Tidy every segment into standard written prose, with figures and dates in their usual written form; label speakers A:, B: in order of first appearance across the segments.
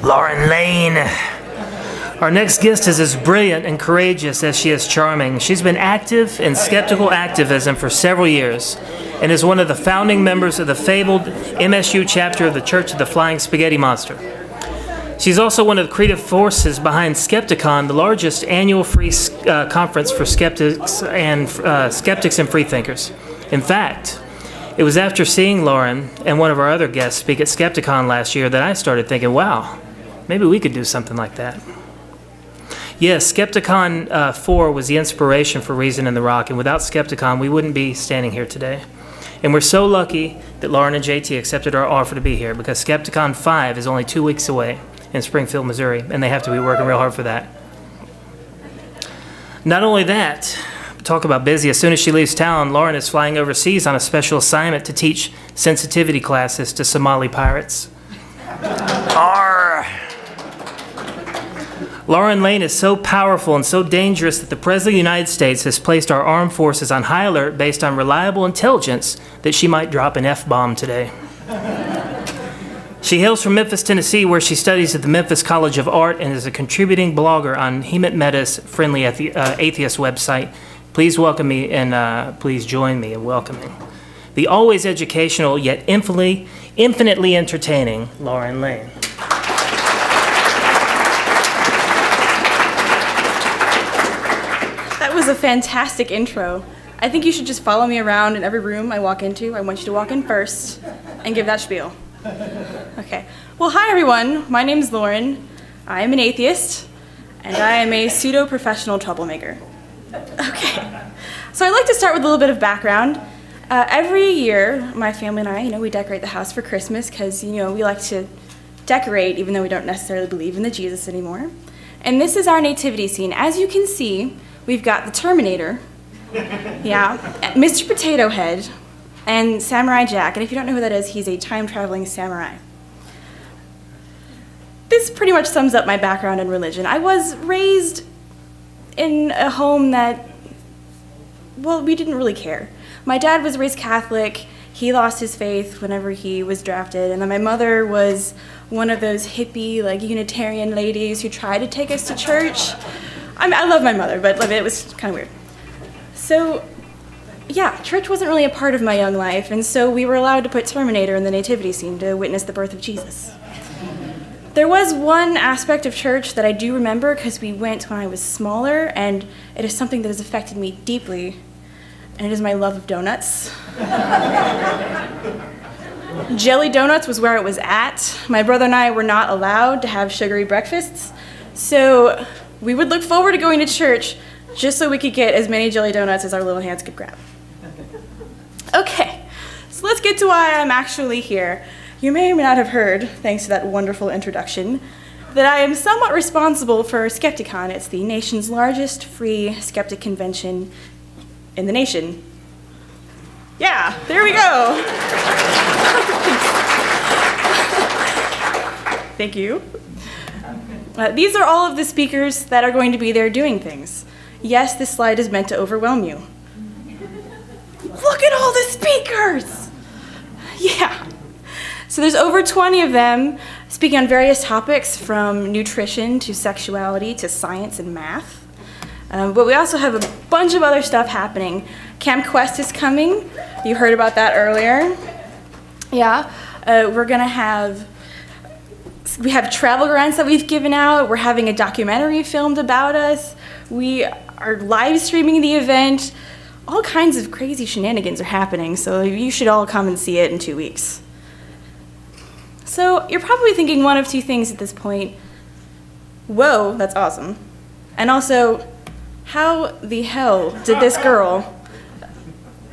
A: Lauren Lane. Our next guest is as brilliant and courageous as she is charming. She's been active in skeptical activism for several years and is one of the founding members of the fabled MSU Chapter of the Church of the Flying Spaghetti Monster. She's also one of the creative forces behind Skepticon, the largest annual free conference for skeptics and freethinkers. In fact, it was after seeing Lauren and one of our other guests speak at Skepticon last year that I started thinking, wow, maybe we could do something like that. Yes, Skepticon 4 was the inspiration for Reason in the Rock, and without Skepticon, we wouldn't be standing here today. And we're so lucky that Lauren and JT accepted our offer to be here, because Skepticon 5 is only 2 weeks away in Springfield, Missouri, and they have to be working real hard for that. Not only that, talk about busy. As soon as she leaves town, Lauren is flying overseas on a special assignment to teach sensitivity classes to Somali pirates. Arr! Lauren Lane is so powerful and so dangerous that the President of the United States has placed our armed forces on high alert based on reliable intelligence that she might drop an F-bomb today. She hails from Memphis, Tennessee, where she studies at the Memphis College of Art and is a contributing blogger on Hemet Meta's Friendly Atheist website. Please welcome me and please join me in welcoming the always educational yet infinitely entertaining Lauren Lane.
B: That was a fantastic intro. I think you should just follow me around in every room I walk into. I want you to walk in first and give that spiel. Okay. Well, hi everyone. My name's Lauren. I am an atheist, and I am a pseudo-professional troublemaker. Okay. So I'd like to start with a little bit of background. Every year, my family and I, we decorate the house for Christmas because, we like to decorate even though we don't necessarily believe in the Jesus anymore. And this is our nativity scene. As you can see, we've got the Terminator, yeah, Mr. Potato Head, and Samurai Jack. And if you don't know who that is, he's a time-traveling samurai. This pretty much sums up my background in religion. I was raised in a home that, well, we didn't really care. My dad was raised Catholic. He lost his faith whenever he was drafted. And then my mother was one of those hippie, Unitarian ladies who tried to take us to church. I love my mother, but it was kind of weird. So, yeah, church wasn't really a part of my young life, and so we were allowed to put Terminator in the nativity scene to witness the birth of Jesus. There was one aspect of church that I do remember because we went when I was smaller, and it is something that has affected me deeply, and it is my love of donuts. Jelly donuts was where it was at. My brother and I were not allowed to have sugary breakfasts, so we would look forward to going to church just so we could get as many jelly donuts as our little hands could grab. Okay, so let's get to why I'm actually here. You may or may not have heard, thanks to that wonderful introduction, that I am somewhat responsible for Skepticon. It's the nation's largest free skeptic convention in the nation. Yeah, there we go. Thank you. These are all of the speakers that are going to be there doing things. Yes, this slide is meant to overwhelm you. Look at all the speakers! Yeah. So there's over 20 of them speaking on various topics from nutrition to sexuality to science and math. But we also have a bunch of other stuff happening. Camp Quest is coming. You heard about that earlier. Yeah. We have travel grants that we've given out. We're having a documentary filmed about us. We are live streaming the event. All kinds of crazy shenanigans are happening, so you should all come and see it in 2 weeks. So you're probably thinking one of two things at this point. Whoa, that's awesome. And also, how the hell did this girl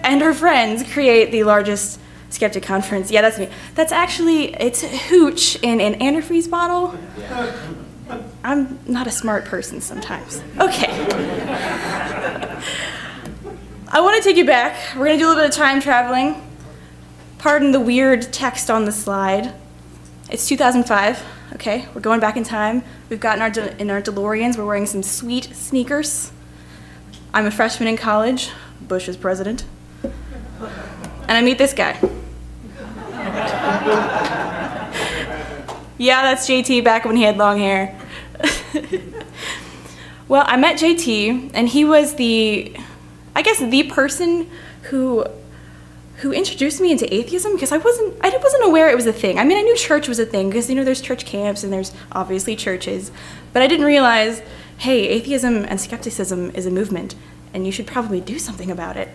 B: and her friends create the largest skeptic conference? Yeah, that's me. That's actually, it's hooch in an antifreeze bottle. I'm not a smart person sometimes. Okay. I want to take you back. We're going to do a little bit of time traveling. Pardon the weird text on the slide. It's 2005, okay? We're going back in time. We've got in our DeLoreans, we're wearing some sweet sneakers. I'm a freshman in college. Bush is president. And I meet this guy. Yeah, that's JT back when he had long hair. Well, I met JT, and he was I guess the person who introduced me into atheism, because I wasn't aware it was a thing. I mean, I knew church was a thing because, you know, there's church camps and there's obviously churches, but I didn't realize, hey, atheism and skepticism is a movement and you should probably do something about it.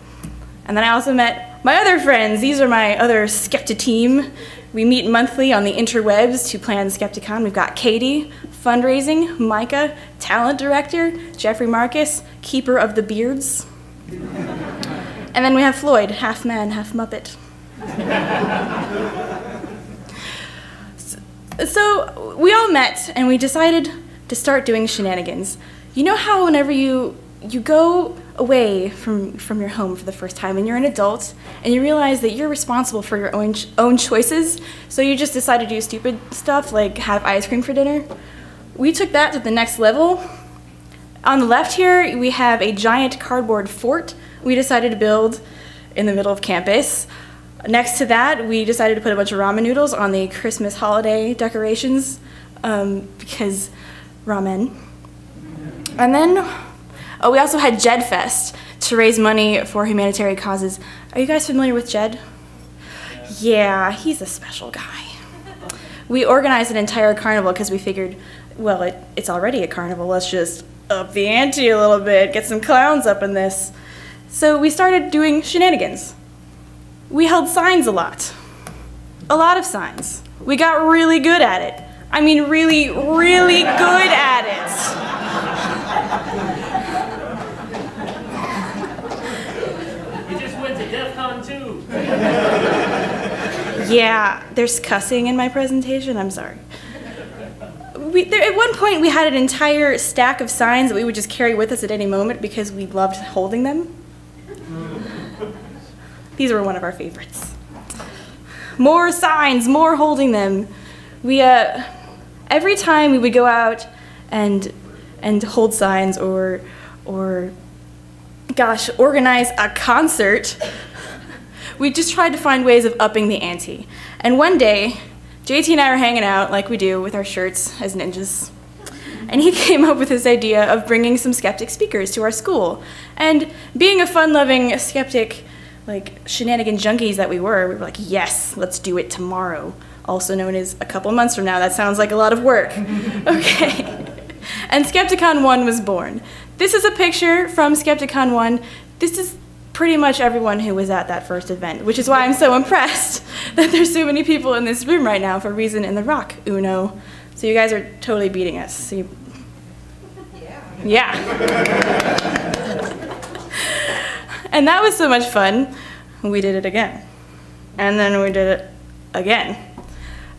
B: And then I also met my other friends. These are my other Skeptic team. We meet monthly on the interwebs to plan Skepticon. We've got Katie, fundraising, Micah, talent director, Jeffrey Marcus, keeper of the beards. And then we have Floyd, half man, half Muppet. So we all met and we decided to start doing shenanigans. You know how whenever you go away from your home for the first time and you're an adult and you realize that you're responsible for your own choices, so you just decide to do stupid stuff like have ice cream for dinner? We took that to the next level. On the left here, we have a giant cardboard fort we decided to build in the middle of campus. Next to that, we decided to put a bunch of ramen noodles on the Christmas holiday decorations because ramen. And then, oh, we also had Jed Fest to raise money for humanitarian causes. Are you guys familiar with Jed? Yeah, he's a special guy. We organized an entire carnival because we figured, well, it's already a carnival. Let's just up the ante a little bit, get some clowns up in this. So we started doing shenanigans. We held signs a lot of signs. We got really good at it. I mean, really, really good at it.
A: You just went to DEFCON 2.
B: Yeah, there's cussing in my presentation, I'm sorry. At one point, we had an entire stack of signs that we would just carry with us at any moment because we loved holding them. These were one of our favorites. More signs, more holding them. We, every time we would go out and hold signs or gosh, organize a concert, we just tried to find ways of upping the ante. And one day, JT and I were hanging out like we do with our shirts as ninjas. And he came up with this idea of bringing some skeptic speakers to our school. And being a fun-loving skeptic, like shenanigan junkies that we were like, yes, let's do it tomorrow. Also known as a couple months from now. That sounds like a lot of work. Okay. And Skepticon 1 was born. This is a picture from Skepticon 1. This is pretty much everyone who was at that first event, which is why I'm so impressed that there's so many people in this room right now for Reason in the Rock, Uno. So you guys are totally beating us. So yeah. And that was so much fun, we did it again. And then we did it again.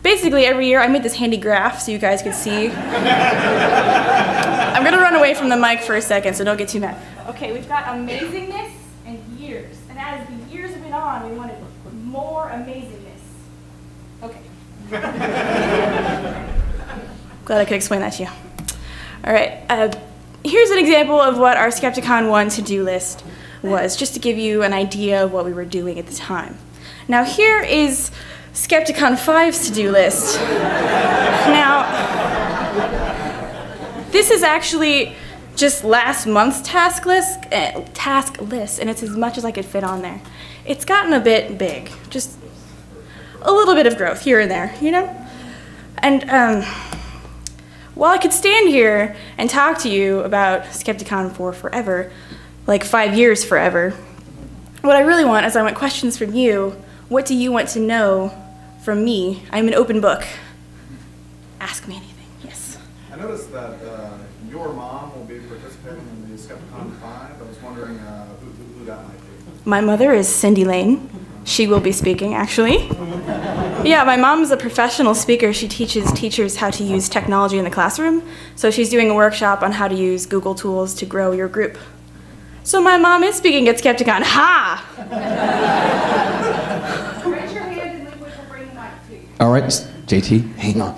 B: Basically, every year I made this handy graph so you guys could see. I'm gonna run away from the mic for a second, so don't get too mad. Okay, we've got amazingness and years. And as the years went on, we wanted more amazingness. Okay. Glad I could explain that to you. All right, here's an example of what our Skepticon 1 to-do list was, just to give you an idea of what we were doing at the time. Now here is Skepticon 5's to-do list. Now, this is actually just last month's task list, and it's as much as I could fit on there. It's gotten a bit big, just a little bit of growth here and there, you know? And while I could stand here and talk to you about Skepticon for forever, like 5 years forever, what I really want is I want questions from you. What do you want to know from me? I'm an open book. Ask me anything, yes.
C: I noticed that your mom will be participating in the Skepticon 5. I was wondering who that might be.
B: My mother is Cindy Lane. She will be speaking, actually. Yeah, my mom's a professional speaker. She teaches teachers how to use technology in the classroom. So she's doing a workshop on how to use Google tools to grow your group. So my mom is speaking at Skepticon. Ha! Raise your hand and Liquid will bring the mic to you.
D: All right, JT, hang on.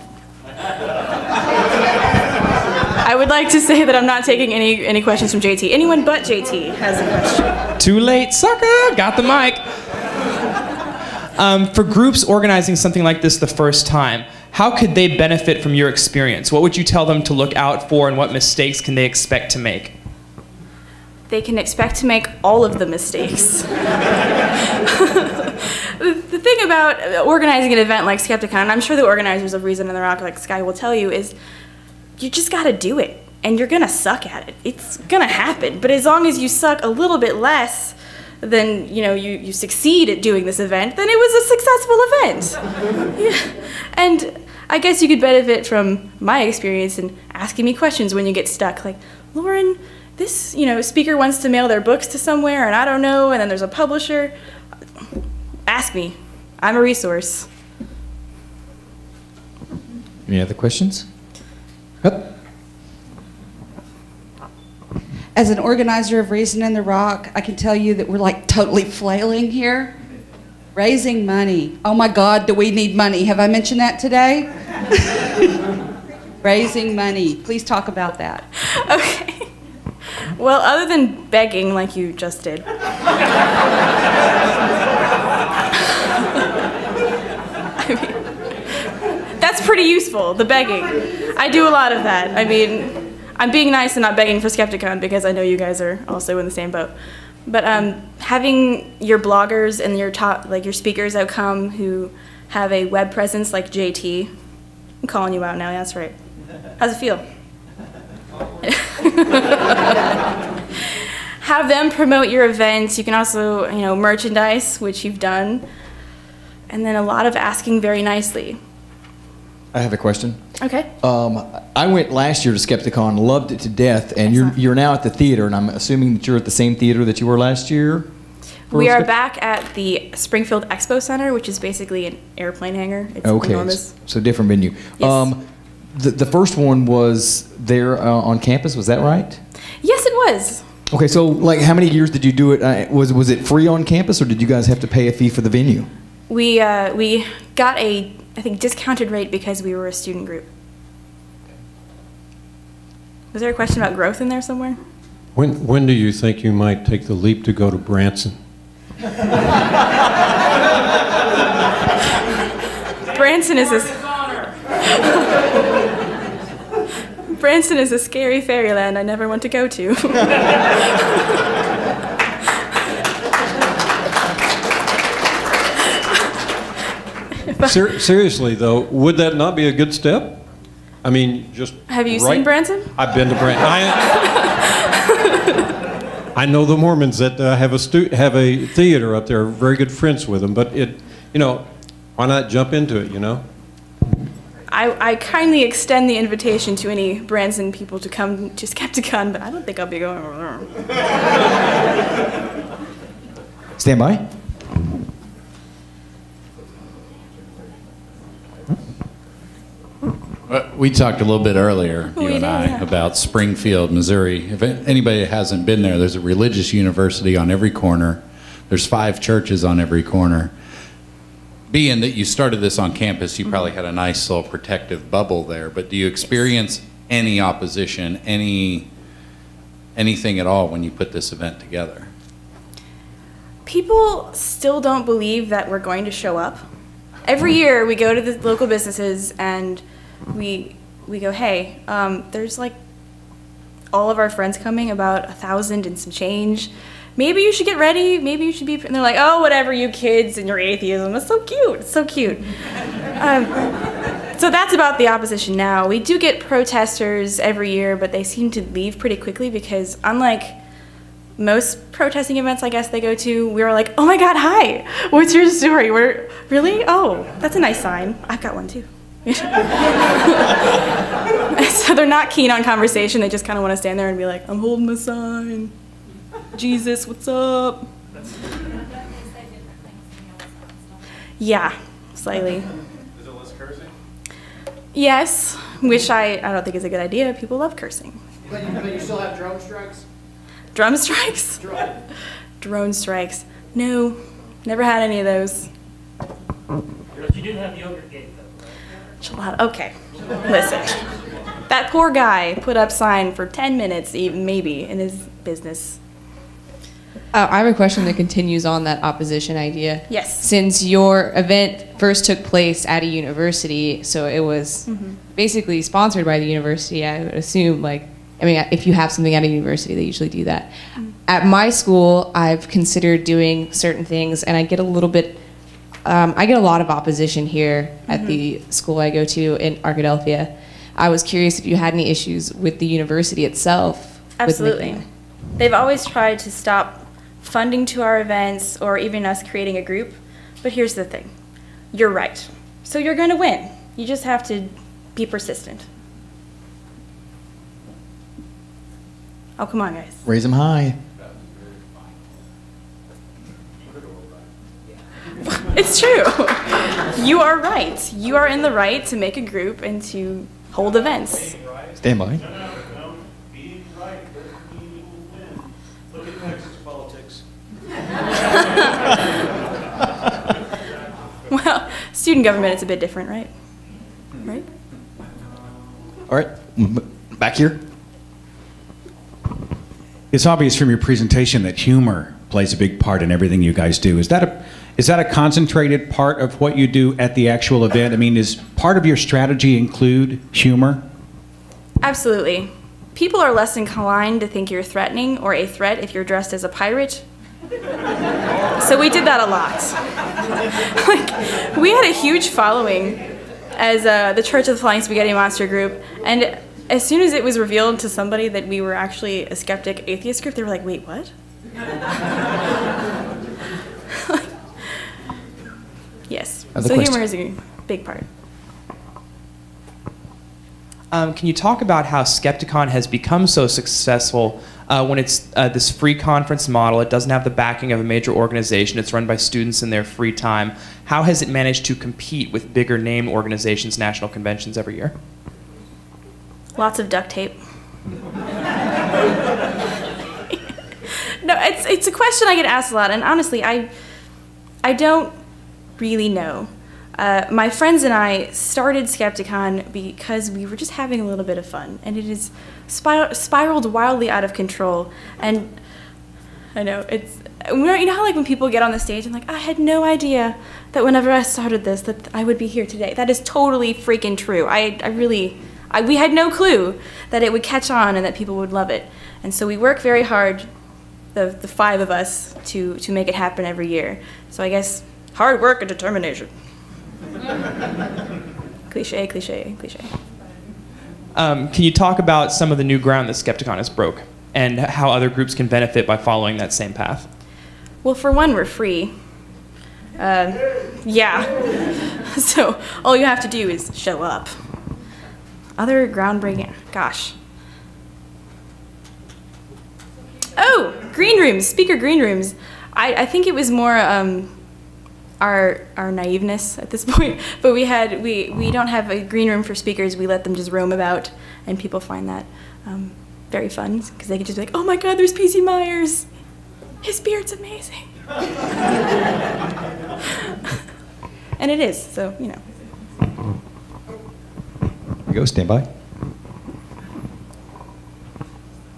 B: I would like to say that I'm not taking any questions from JT. Anyone but JT has a question.
E: Too late, sucker! Got the mic. For groups organizing something like this the first time, how could they benefit from your experience? What would you tell them to look out for, and what mistakes can they expect to make?
B: They can expect to make all of the mistakes. The thing about organizing an event like Skepticon, and I'm sure the organizers of Reason in the Rock, like Sky, will tell you, is you just gotta do it. And you're gonna suck at it. It's gonna happen. But as long as you suck a little bit less than, you succeed at doing this event, then it was a successful event. Yeah. And I guess you could benefit from my experience in asking me questions when you get stuck. Like, Lauren, this, speaker wants to mail their books to somewhere, and I don't know, and then there's a publisher. Ask me. I'm a resource.
D: Any other questions? Yep.
F: As an organizer of Reason in the Rock, I can tell you that we're like totally flailing here. Raising money. Oh my God, do we need money? Have I mentioned that today? Raising money. Please talk about that.
B: Okay. Well, other than begging like you just did. That's pretty useful, the begging. I do a lot of that. I mean, I'm being nice and not begging for Skepticon because I know you guys are also in the same boat. But having your bloggers and your speakers that come who have a web presence like JT, I'm calling you out now, that's right. How's it feel? Have them promote your events. You can also, merchandise, which you've done. And then a lot of asking very nicely.
D: I have a question.
B: Okay.
D: I went last year to Skepticon, loved it to death, and you're now at the theater, and I'm assuming that you're at the same theater that you were last year?
B: We are back at the Springfield Expo Center, which is basically an airplane hangar. It's enormous.
D: So different venue.
B: Yes.
D: The first one was there on campus, was that right?
B: Yes, it was.
D: Okay, so like how many years did you do it? Was it free on campus, or did you guys have to pay a fee for the venue?
B: We got a, I think, discounted rate because we were a student group. Was there a question about growth in there somewhere?
G: When do you think you might take the leap to go to Branson?
B: Branson is Branson is a scary fairyland I never want to go to.
G: Seriously, though, would that not be a good step? I mean, just
B: Have you seen Branson?
G: I've been to Branson. I know the Mormons that have a theater up there. Very good friends with them, but why not jump into it?
B: I kindly extend the invitation to any Branson people to come to Skepticon, but I don't think I'll be going over there.
D: Stand by.
H: We talked a little bit earlier, you and I, about Springfield, Missouri. If anybody hasn't been there, there's a religious university on every corner. There's 5 churches on every corner. Being that you started this on campus, you probably had a nice little protective bubble there, but do you experience any opposition, anything at all when you put this event together?
B: People still don't believe that we're going to show up. Every year we go to the local businesses and we go, hey, there's like all of our friends coming, about 1,000 and some change. Maybe you should get ready, maybe you should be, and they're like, oh, whatever, you kids and your atheism. It's so cute, it's so cute. So that's about the opposition now. We do get protesters every year, but they seem to leave pretty quickly because unlike most protesting events I guess they go to, we were like, oh my God, hi, what's your story? We're, really? Oh, that's a nice sign. I've got one too. So they're not keen on conversation, they just kind of want to stand there and be like, I'm holding the sign. Jesus, what's up? Yeah, slightly.
C: Is it less cursing?
B: Yes, which I don't think is a good idea. People love cursing.
I: But you still have drone strikes?
B: Drum strikes? Drone strikes. No, never had any of those.
A: But you do have yogurt gate though, right?
B: Gelato. Okay, listen. That poor guy put up sign for 10 minutes, even maybe, in his business.
J: I have a question that continues on that opposition idea.
B: Yes.
J: Since your event first took place at a university, so it was basically sponsored by the university, I would assume, like, I mean, if you have something at a university, they usually do that. At my school, I've considered doing certain things, and I get a little bit, I get a lot of opposition here at the school I go to in Arkadelphia. I was curious if you had any issues with the university itself.
B: Absolutely. They've always tried to stop funding to our events or even us creating a group. But here's the thing. You're right. So you're going to win. You just have to be persistent. Oh, come on, guys.
D: Raise them high.
B: It's true. You are right. You are in the right to make a group and to hold events.
D: Stand by.
K: Being right doesn't mean you will win. Look at Texas politics.
B: Well, student government is a bit different, right? Right?
D: All right, back here.
L: It's obvious from your presentation that humor plays a big part in everything you guys do. Is that a concentrated part of what you do at the actual event? I mean, is part of your strategy include humor?
B: Absolutely. People are less inclined to think you're threatening or a threat if you're dressed as a pirate. So we did that a lot. Like, we had a huge following as the Church of the Flying Spaghetti Monster group, and as soon as it was revealed to somebody that we were actually a skeptic atheist group, they were like, wait, what? Yes. So humor is a big part.
E: Can you talk about how Skepticon has become so successful when it's this free conference model? It doesn't have the backing of a major organization. It's run by students in their free time. How has it managed to compete with bigger name organizations' national conventions every year?
B: Lots of duct tape. No, it's a question I get asked a lot, and honestly, I don't really know. My friends and I started Skepticon because we were just having a little bit of fun, and it has spiraled wildly out of control. And I know you know how like when people get on the stage and like, I had no idea that whenever I started this that I would be here today. That is totally freaking true. We had no clue that it would catch on and that people would love it. And so we work very hard, the 5 of us, to make it happen every year. So I guess hard work and determination. Cliche, cliche, cliche.
E: Can you talk about some of the new ground that Skepticon has broke and how other groups can benefit by following that same path?
B: Well, for one, we're free. Yeah. So all you have to do is show up. Other groundbreaking, gosh. Oh, green rooms, speaker green rooms. I think it was more our naiveness at this point, but we don't have a green room for speakers. We let them just roam about, and people find that very fun because they can just be like, oh my God, there's P.C. Myers. His beard's amazing. And it is, so, you know.
D: Here we go, stand by.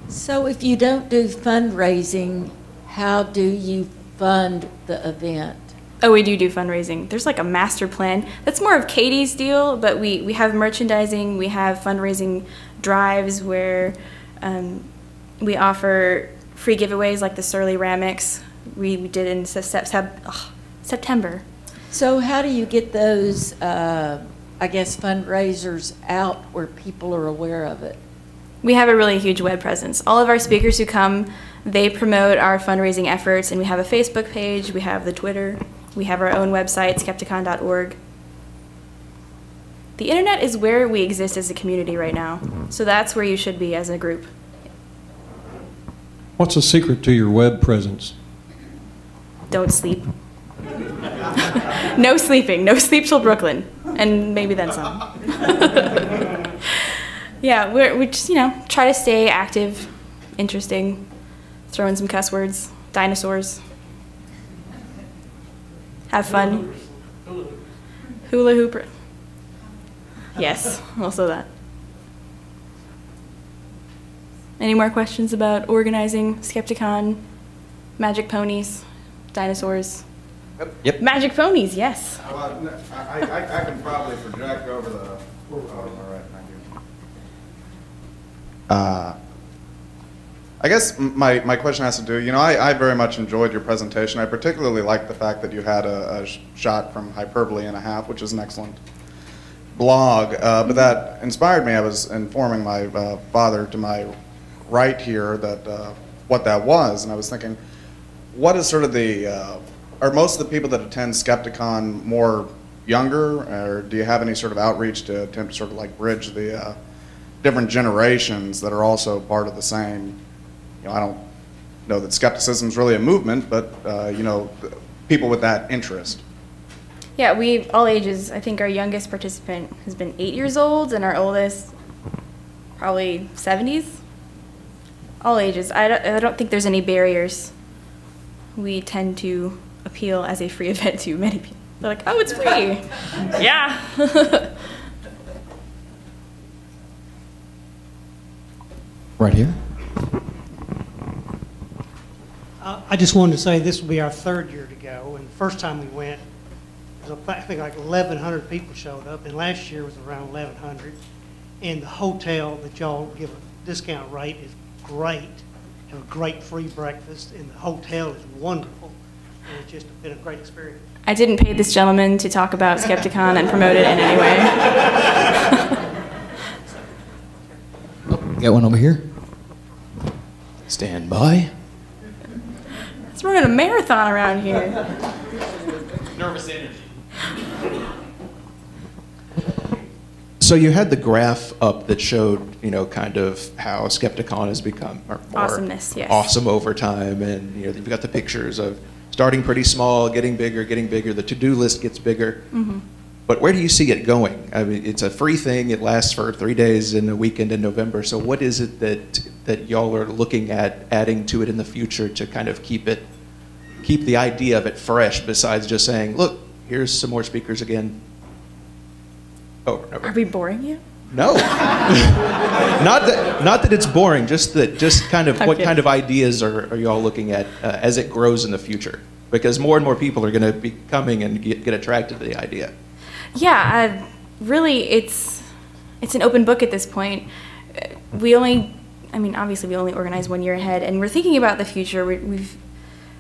M: So if you don't do fundraising, how do you fund the event?
B: Oh, we do fundraising. There's like a master plan. That's more of Katie's deal, but we have merchandising, we have fundraising drives where we offer free giveaways like the Surly Ramix we did in September.
M: So how do you get those, I guess, fundraisers out where people are aware of it?
B: We have a really huge web presence. All of our speakers who come, they promote our fundraising efforts, and we have a Facebook page, we have the Twitter, we have our own website, skepticon.org. The internet is where we exist as a community right now, so that's where you should be as a group.
G: What's the secret to your web presence?
B: Don't sleep. No sleeping. No sleep till Brooklyn, and maybe then some. Yeah, we just, you know, try to stay active, interesting, throw in some cuss words, dinosaurs, have fun. Hula hooper. Yes, also that. Any more questions about organizing Skepticon? Magic ponies, dinosaurs.
D: Yep.
B: Magic ponies, yes.
C: Well, I can probably project over the. Oh, all right, thank you. I guess my question has to do, I very much enjoyed your presentation. I particularly liked the fact that you had a shot from Hyperbole and a Half, which is an excellent blog. But that inspired me. I was informing my father to my right here that what that was, and I was thinking, what is sort of are most of the people that attend Skepticon more younger, or do you have any sort of outreach to attempt to sort of like bridge the different generations that are also part of the same? I don't know that skepticism is really a movement, but people with that interest.
B: Yeah, we all ages. I think our youngest participant has been 8 years old, and our oldest probably 70s. All ages. I don't think there's any barriers. We tend to appeal as a free event to many people. They're like, oh, it's free. Yeah.
D: Right here.
N: I just wanted to say this will be our 3rd year to go, and the first time we went, I think like 1,100 people showed up, and last year was around 1,100. And the hotel that y'all give a discount rate is great. Have a great free breakfast, and the hotel is wonderful. And it's just been a great experience.
B: I didn't pay this gentleman to talk about Skepticon and promote it in any way.
D: Got one over here. Stand by.
B: Let's run a marathon around here.
E: Nervous energy.
O: So you had the graph up that showed, kind of how Skepticon has become more
B: awesomeness, yes.
O: awesome over time, and you've got the pictures of starting pretty small, getting bigger. The to-do list gets bigger.
B: Mm-hmm.
O: But where do you see it going? I mean, it's a free thing. It lasts for 3 days and a weekend in November. So what is it that y'all are looking at adding to it in the future to kind of keep the idea of it fresh, besides just saying, look, here's some more speakers again? Over and over.
B: Are we boring you?
O: No. not that it's boring, just kind of what kind of ideas are y'all looking at as it grows in the future? Because more and more people are going to be coming and get attracted to the idea.
B: Yeah, really, it's an open book at this point. Obviously we only organize 1 year ahead, and we're thinking about the future.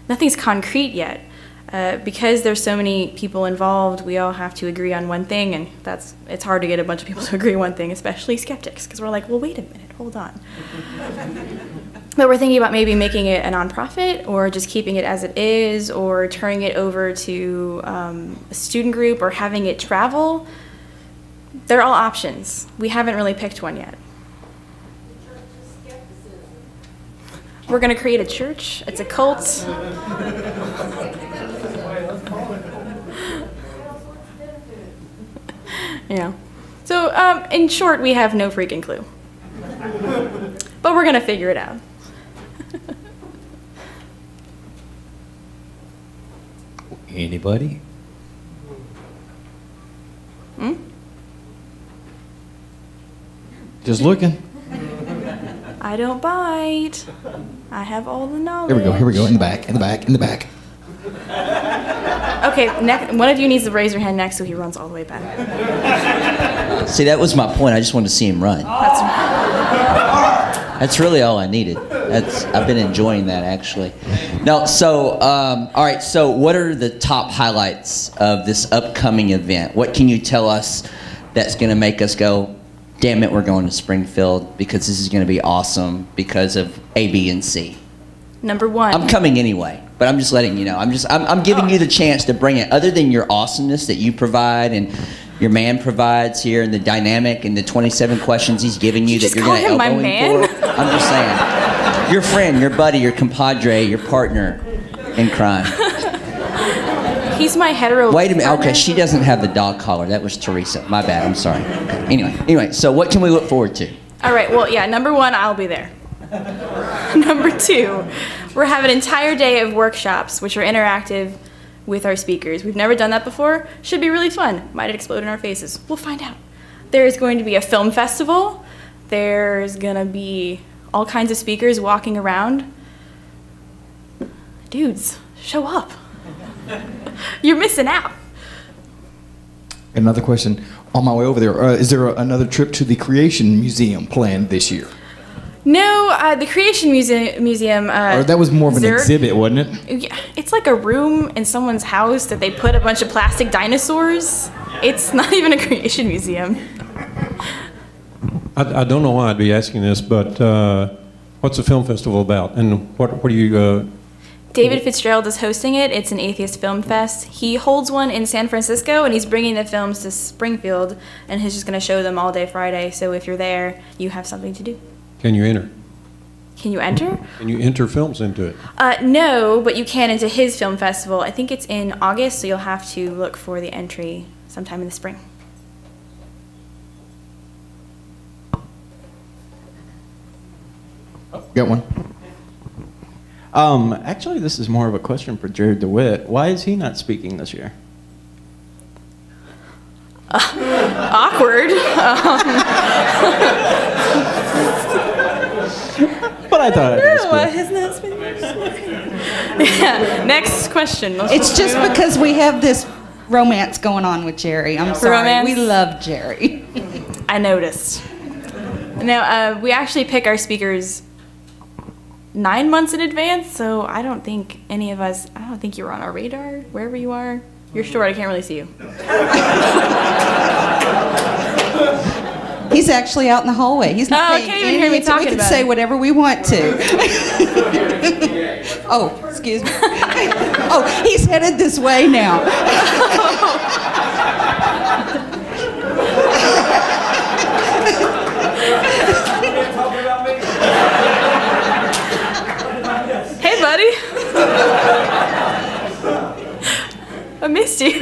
B: Nothing's concrete yet. Because there's so many people involved, we all have to agree on one thing, and it's hard to get a bunch of people to agree on one thing, especially skeptics, because we're like, well, wait a minute, hold on. But we're thinking about maybe making it a nonprofit, or just keeping it as it is, or turning it over to a student group, or having it travel. They're all options. We haven't really picked one yet. We're going to create a church. It's a cult. Yeah. So, in short, we have no freaking clue. But we're going to figure it out.
D: Anybody? Just looking.
B: I don't bite. I have all the knowledge.
D: Here we go, in the back.
B: Okay, one of you needs to raise your hand next so he runs all the way back.
P: See, that was my point. I just wanted to see him run. That's really all I needed. I've been enjoying that, actually. No, so, all right, so what are the top highlights of this upcoming event? What can you tell us that's going to make us go, damn it, we're going to Springfield because this is going to be awesome because of A, B, and C?
B: Number one.
P: I'm coming anyway, but I'm just letting you know. I'm giving you the chance to bring it. Other than your awesomeness that you provide and your man provides here, and the dynamic and the 27 questions he's giving you that you're going to elbow him for. I'm just saying, your friend, your buddy, your compadre, your partner in crime.
B: He's my hetero.
P: Wait a minute.
B: partner.
P: Okay, she doesn't have the dog collar. That was Teresa. My bad. I'm sorry. Okay. Anyway. So what can we look forward to?
B: All right. Well, yeah. Number one, I'll be there. Number two, we're having an entire day of workshops, which are interactive with our speakers. We've never done that before. Should be really fun. Might explode in our faces. We'll find out. There's going to be a film festival. There's going to be all kinds of speakers walking around dudes, show up. You're missing out.
D: Another question. On my way over there, is there another trip to the Creation Museum planned this year?
B: No, the Creation Museum.
D: Or that was more of an exhibit, wasn't it?
B: Yeah, it's like a room in someone's house that they put a bunch of plastic dinosaurs. It's not even a Creation Museum.
G: I don't know why I'd be asking this, but what's the film festival about, and what do you?
B: David Fitzgerald is hosting it. It's an atheist film fest. He holds one in San Francisco, and he's bringing the films to Springfield, and he's just going to show them all day Friday. So if you're there, you have something to do.
G: Can you enter?
B: Can you enter?
G: Can you enter films into it?
B: No, but you can into his film festival. I think it's in August, so you'll have to look for the entry sometime in the spring.
D: Got one.
Q: Actually, this is more of a question for Jared DeWitt. Why is he not speaking this year?
B: Awkward.
Q: But I thought I'd ask
B: Why
Q: you.
B: hasn't that been? Yeah. Next question.
F: It's just because we have this romance going on with Jerry. I'm sorry.
B: Romance?
F: We love Jerry.
B: I noticed. Now, we actually pick our speakers 9 months in advance, so I don't think any of us, I don't think you're on our radar, wherever you are. You're short, I can't really see you.
F: He's actually out in the hallway. He's not paying
B: can't even hear me
F: any, so
B: talking
F: we can
B: about
F: say
B: it.
F: whatever we want to. Oh, excuse me. Oh, he's headed this way now.
B: Hey, buddy. I missed you.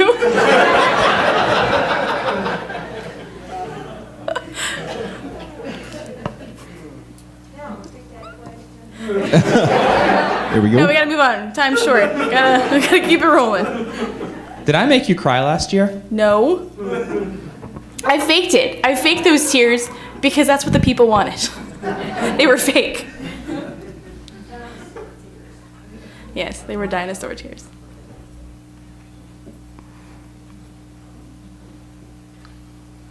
D: Here we go.
B: No, we gotta move on. Time's short. We gotta keep it rolling.
E: Did I make you cry last year?
B: No. I faked it. I faked those tears because that's what the people wanted. They were fake. Yes, they were dinosaur tears.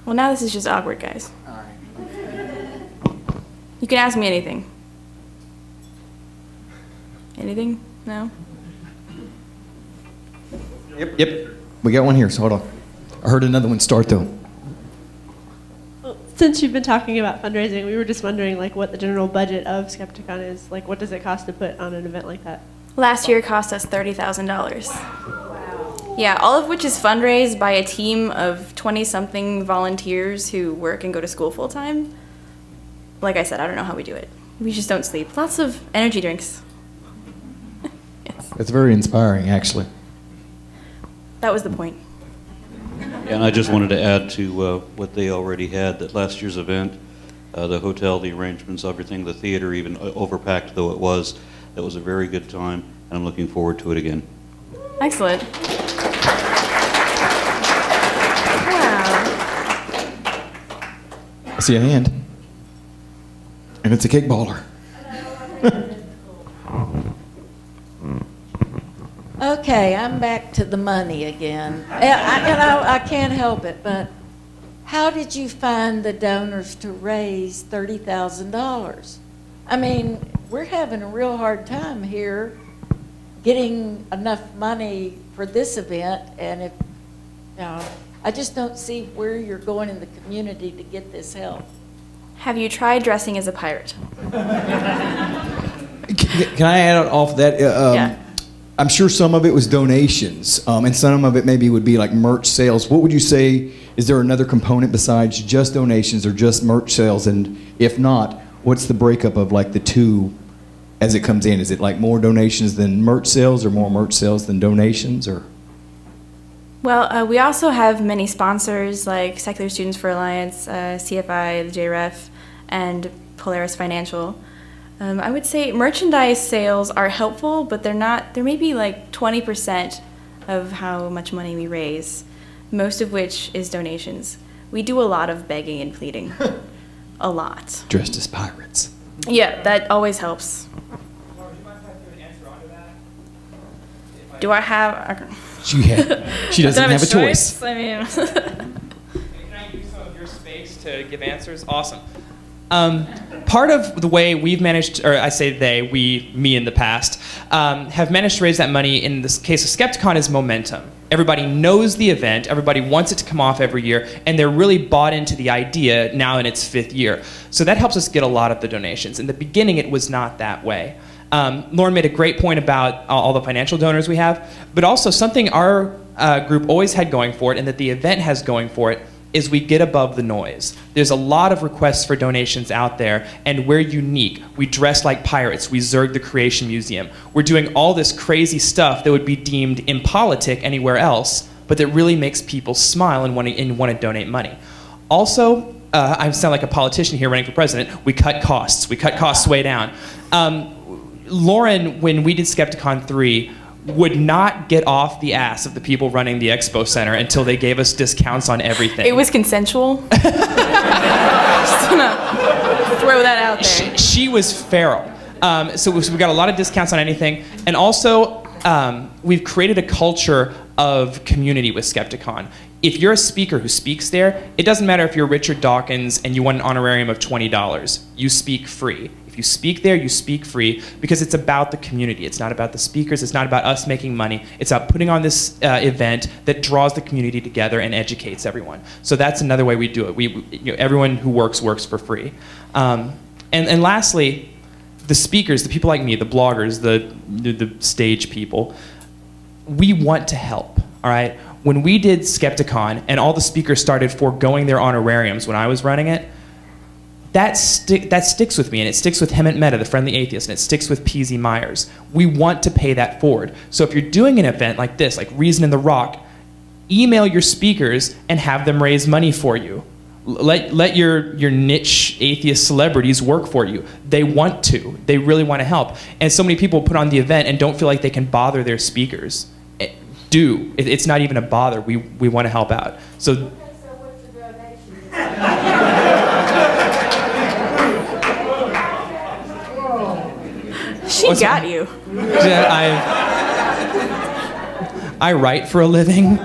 B: Well, now this is just awkward, guys.
Q: All right.
B: You can ask me anything. Anything? No?
D: Yep. We got one here, so hold on. I heard another one start, though.
R: Well, since you've been talking about fundraising, we were just wondering, like, what the general budget of Skepticon is. Like, what does it cost to put on an event like that?
B: Last year cost us $30,000. Yeah, all of which is fundraised by a team of 20-something volunteers who work and go to school full-time. Like I said, I don't know how we do it. We just don't sleep. Lots of energy drinks.
D: It's very inspiring, actually.
B: That was the point.
S: And I just wanted to add to what they already had, that last year's event, the hotel, the arrangements, everything, the theater, even overpacked though it was, that was a very good time, and I'm looking forward to it again.
B: Excellent. Wow.
D: I see a hand. And it's a cake baller.
M: Okay, I'm back to the money again. I can't help it, but how did you find the donors to raise $30,000? I mean, we're having a real hard time here getting enough money for this event, and if, you know, I just don't see where you're going in the community to get this help.
B: Have you tried dressing as a pirate?
D: Can I add off that?
B: Yeah.
D: I'm sure some of it was donations, and some of it maybe would be like merch sales. What would you say, is there another component besides just donations or just merch sales? And if not, what's the breakup of like the two as it comes in? Is it like more donations than merch sales, or more merch sales than donations, or?
B: Well, we also have many sponsors like Secular Students for Alliance, CFI, the JREF, and Polaris Financial. I would say merchandise sales are helpful, but they're not, they're maybe like 20% of how much money we raise, most of which is donations. We do a lot of begging and pleading. A lot.
D: Dressed as pirates.
B: Yeah, that always helps. Do I have?
D: She doesn't have a choice.
B: I mean,
E: Can I use some of your space to give answers? Awesome. Part of the way we've managed, or I say they, me in the past, have managed to raise that money in this case of Skepticon is momentum. Everybody knows the event, everybody wants it to come off every year, and they're really bought into the idea now in its 5th year. So that helps us get a lot of the donations. In the beginning, it was not that way. Lauren made a great point about all the financial donors we have, but also something our group always had going for it, and that the event has going for it, is we get above the noise. There's a lot of requests for donations out there, and we're unique. We dress like pirates. We zerg the Creation Museum. We're doing all this crazy stuff that would be deemed impolitic anywhere else, but that really makes people smile and want to donate money. Also, I sound like a politician here running for president, we cut costs. We cut costs way down. Lauren, when we did Skepticon 3, would not get off the ass of the people running the expo center until they gave us discounts on everything.
B: it was consensual. Just gonna throw that out there.
E: She was feral. So we got a lot of discounts on anything. And also, we've created a culture of community with Skepticon. If you're a speaker who speaks there, it doesn't matter if you're Richard Dawkins and you want an honorarium of $20. You speak free. If you speak there, you speak free because it's about the community. It's not about the speakers. It's not about us making money. It's about putting on this event that draws the community together and educates everyone. So that's another way we do it. Everyone who works for free. And lastly, the speakers, the people like me, the bloggers, the stage people, we want to help, all right? When we did Skepticon and all the speakers started foregoing their honorariums when I was running it, that sticks with me, and it sticks with Hemant Mehta, the Friendly Atheist, and it sticks with P.Z. Myers. We want to pay that forward. So if you're doing an event like this, like Reason in the Rock, email your speakers and have them raise money for you. Let your niche atheist celebrities work for you. They want to. They really want to help. And so many people put on the event and don't feel like they can bother their speakers. It's not even a bother. We want to help out. So.
B: She got you.
E: I write for a living.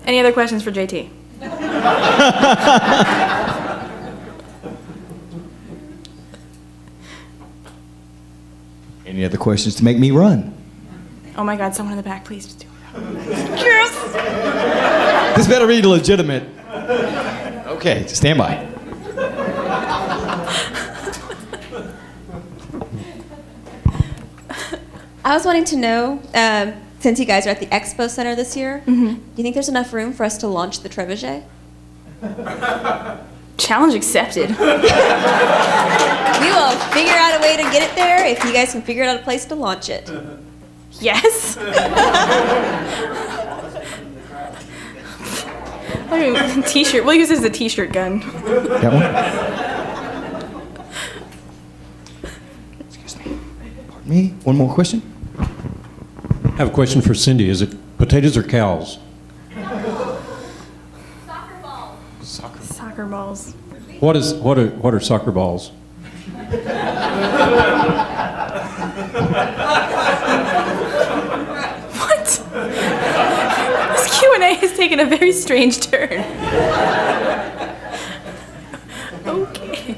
B: Any other questions for JT?
D: Any other questions to make me run?
B: Oh my God, someone in the back, please just do it.
D: This better be legitimate. Okay, stand by.
T: I was wanting to know, since you guys are at the Expo Center this year, do you think there's enough room for us to launch the trebuchet?
B: Challenge accepted.
T: We will figure out a way to get it there if you guys can figure out a place to launch it.
B: Yes. I mean, t-shirt. We'll use it as a t-shirt gun.
D: That one? Excuse me. Pardon me. One more question.
G: I have a question for Cindy. Is it potatoes or cows?
B: Soccer balls.
G: What are soccer balls?
B: What? This Q&A has taken a very strange turn. Okay.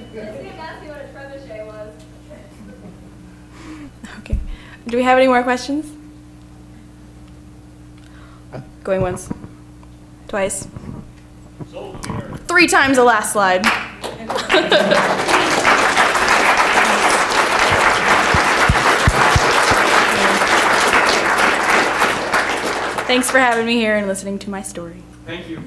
B: Okay. Do we have any more questions? Going once. Twice. 3 times the last slide. Thanks for having me here and listening to my story.
E: Thank you.